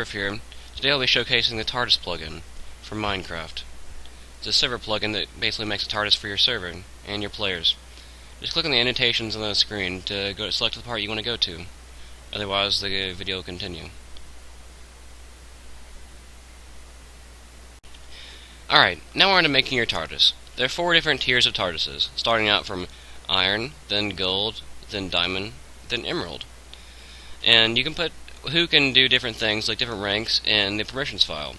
Griff here. Today I'll be showcasing the TARDIS plugin from Minecraft. It's a server plugin that basically makes a TARDIS for your server and your players. Just click on the annotations on the screen to select the part you want to go to. Otherwise, the video will continue. Alright, now we're on to making your TARDIS. There are 4 different tiers of TARDISes, starting out from iron, then gold, then diamond, then emerald. And you can put who can do different things, like different ranks, in the permissions file.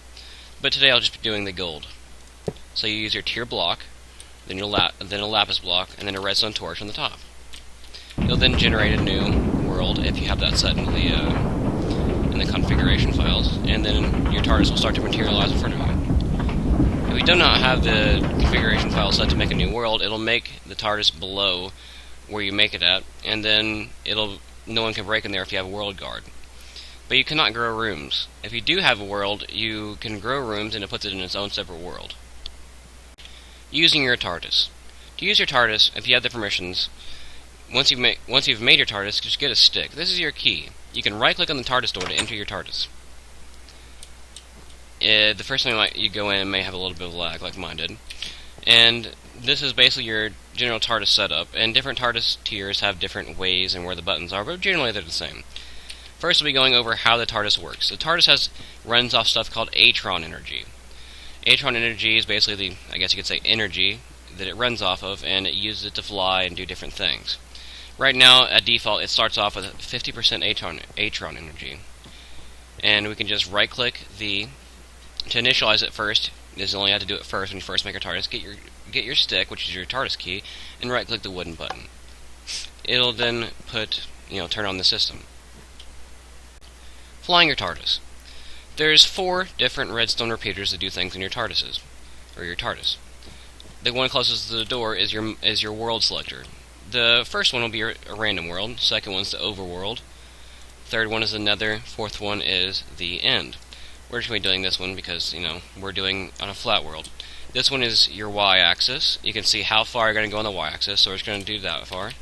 But today I'll just be doing the gold. So you use your tier block, then a lapis block, and then a redstone torch on the top. You'll then generate a new world if you have that set in the configuration files, and then your TARDIS will start to materialize in front of you. If you do not have the configuration file set to make a new world, it'll make the TARDIS below where you make it at, and then no one can break in there if you have a world guard. But you cannot grow rooms. If you do have a world, you can grow rooms and it puts it in its own separate world. Using your TARDIS. To use your TARDIS, if you have the permissions, once you've made your TARDIS, just get a stick. This is your key. You can right-click on the TARDIS door to enter your TARDIS. The first time you go in may have a little bit of lag, like mine did. And this is basically your general TARDIS setup, and different TARDIS tiers have different ways and where the buttons are, but generally they're the same. First, we'll be going over how the TARDIS works. The TARDIS runs off stuff called Atron energy. Atron energy is basically I guess you could say, energy that it runs off of, and it uses it to fly and do different things. Right now, at default, it starts off with 50% Atron energy. And we can just right-click to initialize it first. This is only have to do it first when you first make a TARDIS. Get your stick, which is your TARDIS key, and right-click the wooden button. It'll then turn on the system. Flying your TARDIS. There's 4 different redstone repeaters that do things in your TARDISes, or your TARDIS. The one closest to the door is your world selector. The first one will be a random world. Second one's the overworld. Third one is the nether. Fourth one is the end. We're just going to be doing this one because we're doing on a flat world. This one is your y-axis. You can see how far you're going to go on the y-axis, so we're just going to do that far.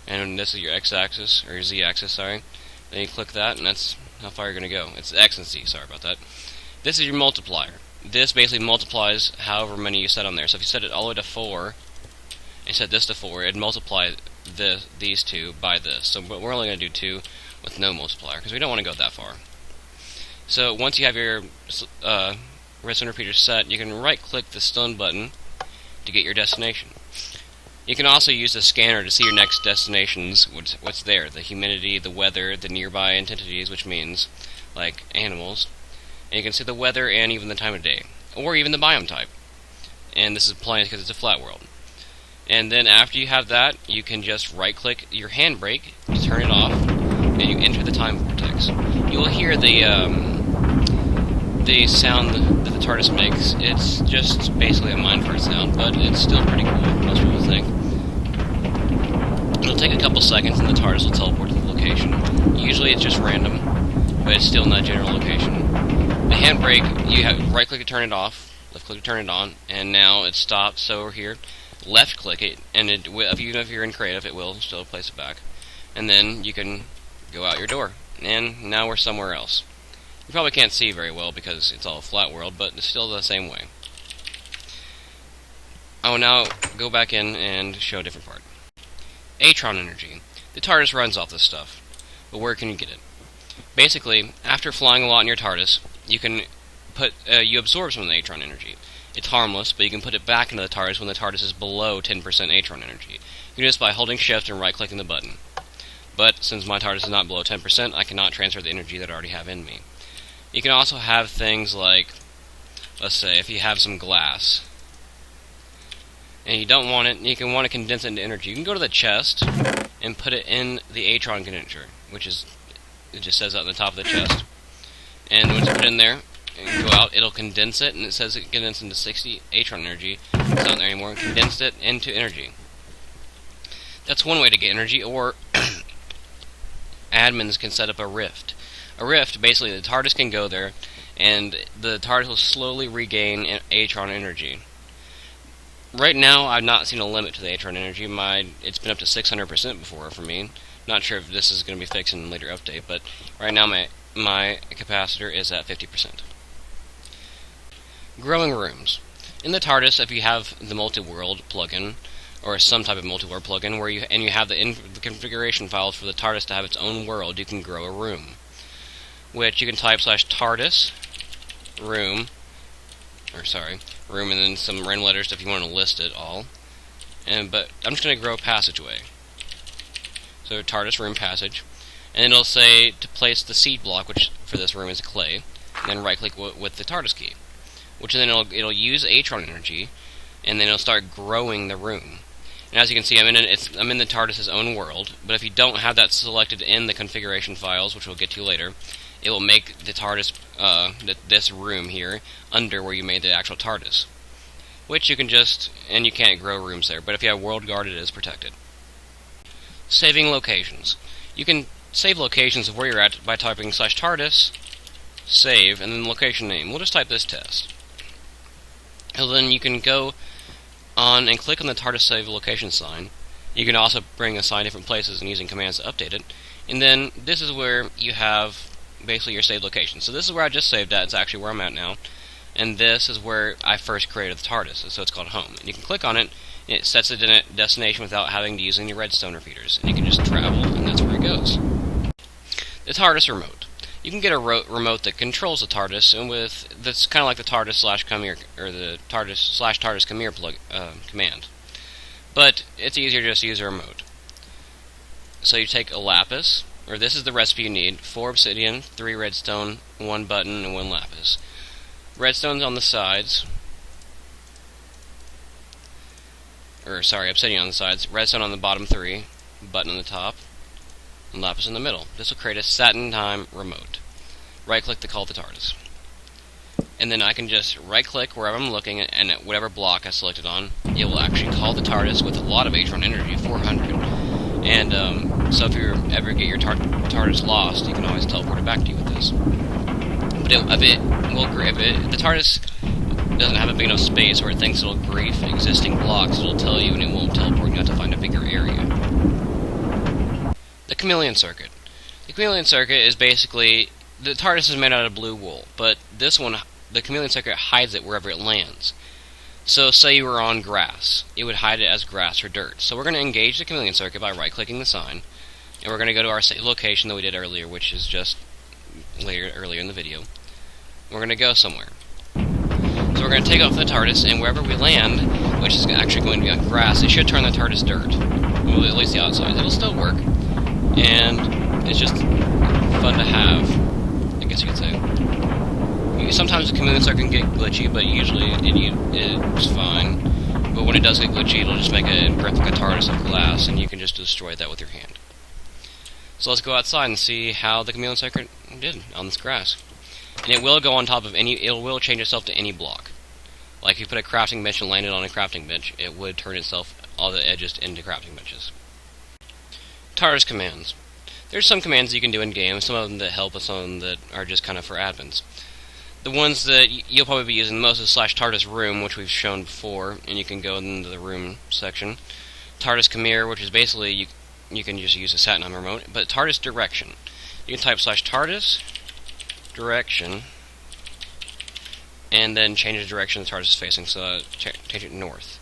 And this is your x-axis, or your z-axis, sorry. Then you click that, and that's how far you're going to go. It's X and Z, sorry about that. This is your multiplier. This basically multiplies however many you set on there. So if you set it all the way to 4, and set this to 4, it'd multiply these two by this. So but we're only going to do 2 with no multiplier, because we don't want to go that far. So once you have your redstone repeater set, you can right-click the stone button to get your destination. You can also use the scanner to see your next destinations, what's there, the humidity, the weather, the nearby entities, which means, like, animals. And you can see the weather and even the time of day, or even the biome type. And this is plain because it's a flat world. And then after you have that, you can just right-click your handbrake to turn it off, and you enter the time vortex. You will hear the sound that the TARDIS makes. It's just basically a minecart sound, but it's still pretty cool, most people think. It'll take a couple seconds and the TARDIS will teleport to the location. Usually it's just random, but it's still in that general location. The handbrake, you have right-click to turn it off, left-click to turn it on, and now it stops. So over here, left-click it, and even if you're in creative, it will still place it back. And then you can go out your door, and now we're somewhere else. You probably can't see very well because it's all a flat world, but it's still the same way. I will now go back in and show a different part. Atron energy. The TARDIS runs off this stuff, but where can you get it? Basically, after flying a lot in your TARDIS, you can you absorb some of the Atron energy. It's harmless, but you can put it back into the TARDIS when the TARDIS is below 10% Atron energy. You can do this by holding Shift and right-clicking the button. But since my TARDIS is not below 10%, I cannot transfer the energy that I already have in me. You can also have things like, let's say, if you have some glass, and you don't want it, you can want to condense it into energy. You can go to the chest and put it in the Atron condenser, which is, it just says that on the top of the chest. And once you put it in there and go out, it'll condense it, and it says it condensed into 60 Atron energy. It's not there anymore, and condensed it into energy. That's one way to get energy, or admins can set up a rift. A rift, basically, the TARDIS can go there, and the TARDIS will slowly regain Atron energy. Right now, I've not seen a limit to the Atron energy. It's been up to 600% before for me. Not sure if this is going to be fixed in a later update, but right now my my capacitor is at 50%. Growing rooms. In the TARDIS, if you have the multi-world plugin, or some type of multi-world plugin, where you have the configuration files for the TARDIS to have its own world, you can grow a room, which you can type /TARDIS room, room, and then some random letters if you want to list it all. But I'm just going to grow a passageway. So TARDIS room passage, and it'll say to place the seed block, which for this room is clay, and then right-click with the TARDIS key, which then it'll use Atron energy, and then it'll start growing the room. And as you can see, I'm in the TARDIS's own world, but if you don't have that selected in the configuration files, which we'll get to later, it will make the TARDIS, this room here, under where you made the actual TARDIS. Which you can and you can't grow rooms there, but if you have World Guard, it is protected. Saving locations. You can save locations of where you're at by typing /TARDIS, save, and then the location name. We'll just type this test. And then you can go on and click on the TARDIS save location sign. You can also bring a sign different places and using commands to update it. And then this is where you have basically your saved location. So this is where I just saved at. It's actually where I'm at now. And this is where I first created the TARDIS, so it's called home. And you can click on it, and it sets a destination without having to use any redstone repeaters. And you can just travel, and that's where it goes. The TARDIS remote. You can get a remote that controls the TARDIS, and that's kind of like the TARDIS/Commere, or the TARDIS/TARDIS Commere command. But it's easier to just use a remote. So you take a lapis, or this is the recipe you need: 4 obsidian, 3 redstone, 1 button, and 1 lapis. Redstone's on the sides, obsidian on the sides, redstone on the bottom 3, button on the top, and lapis in the middle. This will create a Satin Time remote. Right-click to call the TARDIS. And then I can just right-click wherever I'm looking, and at whatever block I selected on, it will actually call the TARDIS with a lot of Atron energy, 400. And so if you ever get your TARDIS lost, you can always teleport it back to you with this. But if the TARDIS doesn't have a big enough space or it thinks it'll grief existing blocks, it'll tell you and it won't teleport. You have to find a bigger area. The chameleon circuit. The chameleon circuit is basically, the TARDIS is made out of blue wool, but this one, the chameleon circuit hides it wherever it lands. So say you were on grass, it would hide it as grass or dirt. So we're going to engage the chameleon circuit by right-clicking the sign, and we're going to go to our save location that we did earlier, which is just earlier in the video. We're going to go somewhere. So we're going to take off the TARDIS, and wherever we land, which is actually going to be on grass, it should turn the TARDIS dirt. Well, at least the outside. It'll still work, and it's just fun to have, I guess you could say. Sometimes the chameleon circuit can get glitchy, but usually it's fine. But when it does get glitchy, it'll just make a replica TARDIS of glass, and you can just destroy that with your hand. So let's go outside and see how the chameleon circuit did on this grass. And it will go on top of it will change itself to any block. Like if you put a crafting bench and land it on a crafting bench, it would turn itself, all the edges, into crafting benches. TARDIS commands. There's some commands you can do in game, some of them that help, and some of them that are just kind of for admins. The ones that you'll probably be using the most is /TARDIS room, which we've shown before, and you can go into the room section. TARDIS Commere, which is basically, you can just use a Satin Time remote, but TARDIS direction. You can type /TARDIS direction, and then change the direction the TARDIS is facing, so change it north.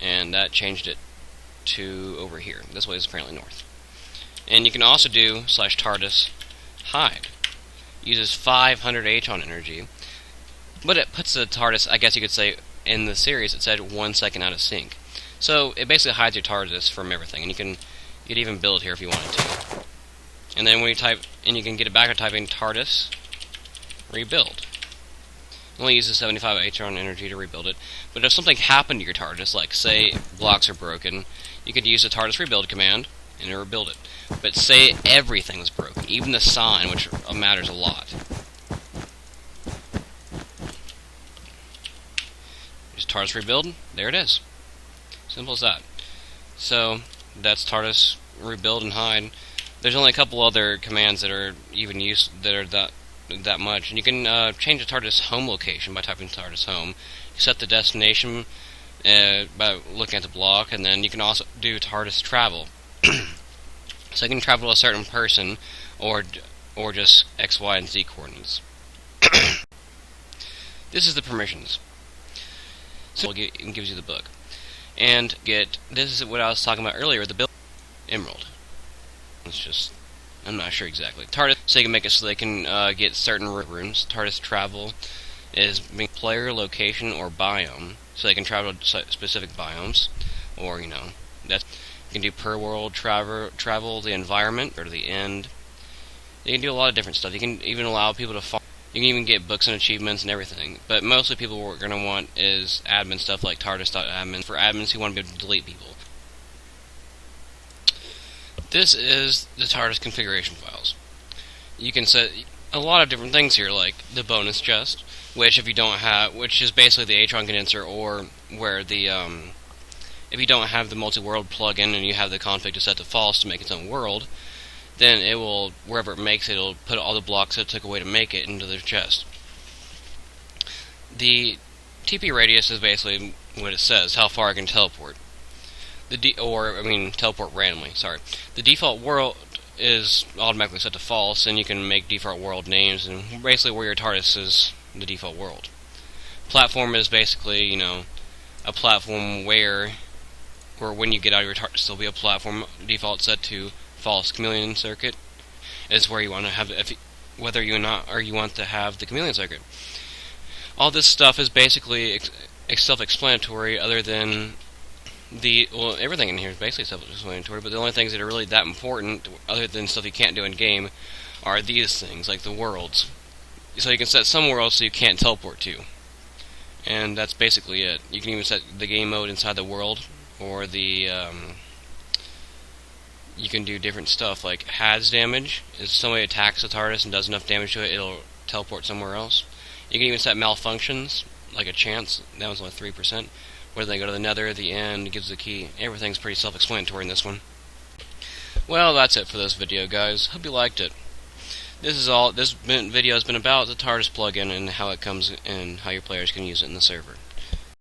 And that changed it to over here. This way is apparently north. And you can also do /TARDIS hide. Uses 500 Atron energy, but it puts the TARDIS, I guess you could say, in the series it said 1 second out of sync. So it basically hides your TARDIS from everything, and you could even build here if you wanted to. And then when you type, and you can get it back by typing TARDIS rebuild. It only uses 75 Atron energy to rebuild it, but if something happened to your TARDIS, like say blocks are broken, you could use the TARDIS rebuild command and it'll rebuild it. But say everything was broken, even the sign, which matters a lot. Just TARDIS rebuild, there it is. Simple as that. So that's TARDIS rebuild and hide. There's only a couple other commands that are even used that are that much. And you can change the TARDIS home location by typing TARDIS home. Set the destination by looking at the block, and then you can also do TARDIS travel. So you can travel to a certain person, or or just X, Y, and Z coordinates. This is the permissions. So it gives you the book. And this is what I was talking about earlier, the build emerald. It's just, I'm not sure exactly. TARDIS, so you can make it so they can get certain rooms. TARDIS travel is player, location, or biome, so they can travel to specific biomes, or you can do per world travel the environment or to the end. You can do a lot of different stuff. You can even allow people to follow. You can even get books and achievements and everything. But mostly people what we're going to want is admin stuff like TARDIS.admin for admins who want to be able to delete people. This is the TARDIS configuration files. You can set a lot of different things here, like the bonus chest, which is basically the Atron condenser, or where the if you don't have the multi-world plugin and you have the config to set to false to make its own world, then it will, wherever it makes it, it'll put all the blocks that it took away to make it into the chest. The TP radius is basically what it says, how far I can teleport. Teleport randomly, sorry. The default world is automatically set to false, and you can make default world names, and basically where your TARDIS is the default world. Platform is basically, a platform where when you get out of your TARDIS, there'll be a platform default set to false. Chameleon circuit is where you want to have whether you want to have the chameleon circuit. All this stuff is basically self-explanatory, other than everything in here is basically self-explanatory, but the only things that are really that important, other than stuff you can't do in game, are these things, like the worlds. So you can set some worlds so you can't teleport to. And that's basically it. You can even set the game mode inside the world, or you can do different stuff, like has damage. If somebody attacks the TARDIS and does enough damage to it, it'll teleport somewhere else. You can even set malfunctions, like a chance. That one's only 3%. Whether they go to the nether, the end, gives the key. Everything's pretty self-explanatory in this one. Well, that's it for this video, guys. Hope you liked it. This video has been about the TARDIS plugin and how it comes and how your players can use it in the server.